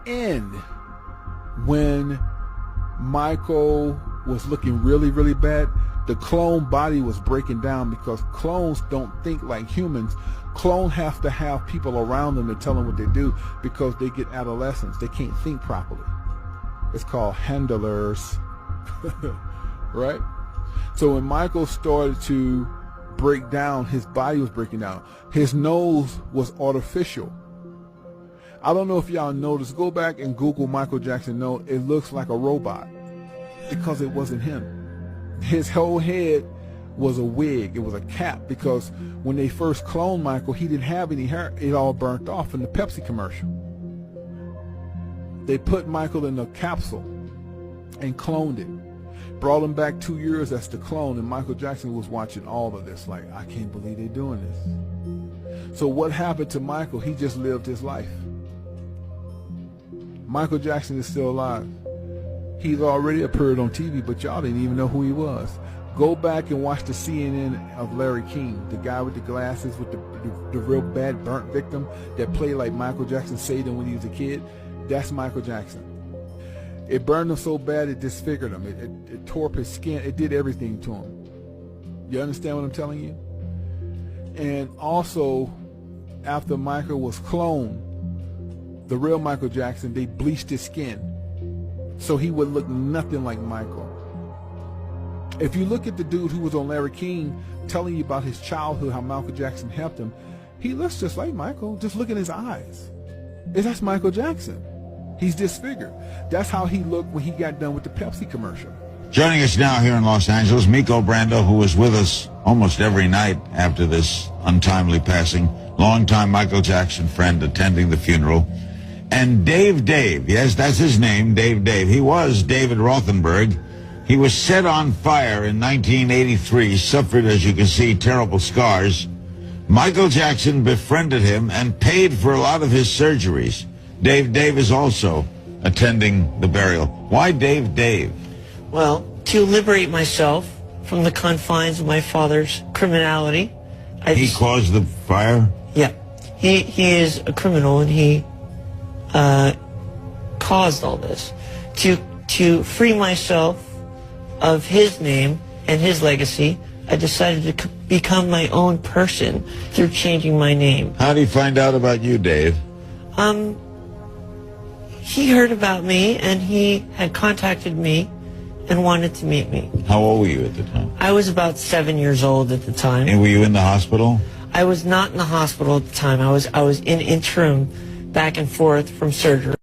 end, when Michael was looking really, really bad, the clone body was breaking down, because clones don't think like humans. Clones have to have people around them to tell them what they do, because they get adolescence. They can't think properly. It's called handlers. Right? So when Michael started to break down, his body was breaking down. His nose was artificial. I don't know if y'all noticed. Go back and Google Michael Jackson nose. It looks like a robot, because it wasn't him. His whole head was a wig. It was a cap, because when they first cloned Michael, he didn't have any hair. It all burnt off in the Pepsi commercial. They put Michael in a capsule and cloned it. Brought him back 2 years as the clone, and Michael Jackson was watching all of this like, I can't believe they're doing this. So what happened to Michael? He just lived his life. Michael Jackson is still alive. He's already appeared on TV, but y'all didn't even know who he was. Go back and watch the CNN of Larry King, the guy with the glasses, with the real bad burnt victim that played like Michael Jackson saved him when he was a kid. That's Michael Jackson. It burned him so bad it disfigured him. It tore up his skin. It did everything to him. You understand what I'm telling you? And also, after Michael was cloned, the real Michael Jackson, they bleached his skin so he would look nothing like Michael. If you look at the dude who was on Larry King telling you about his childhood, how Michael Jackson helped him, he looks just like Michael. Just look at his eyes. That's Michael Jackson. He's disfigured. That's how he looked when he got done with the Pepsi commercial. Joining us now here in Los Angeles, Miko Brando, who was with us almost every night after this untimely passing, longtime Michael Jackson friend attending the funeral, and Dave, yes, that's his name, Dave. He was David Rothenberg. He was set on fire in 1983, suffered, as you can see, terrible scars. Michael Jackson befriended him and paid for a lot of his surgeries. Dave is also attending the burial. Why Dave? Well, to liberate myself from the confines of my father's criminality. He caused the fire? Yeah. He is a criminal, and he caused all this. To free myself of his name and his legacy, I decided to become my own person through changing my name. How did he find out about you, Dave? He heard about me, and he had contacted me and wanted to meet me. How old were you at the time? I was about 7 years old at the time. And were you in the hospital? I was not in the hospital at the time. I was in interim back and forth from surgery.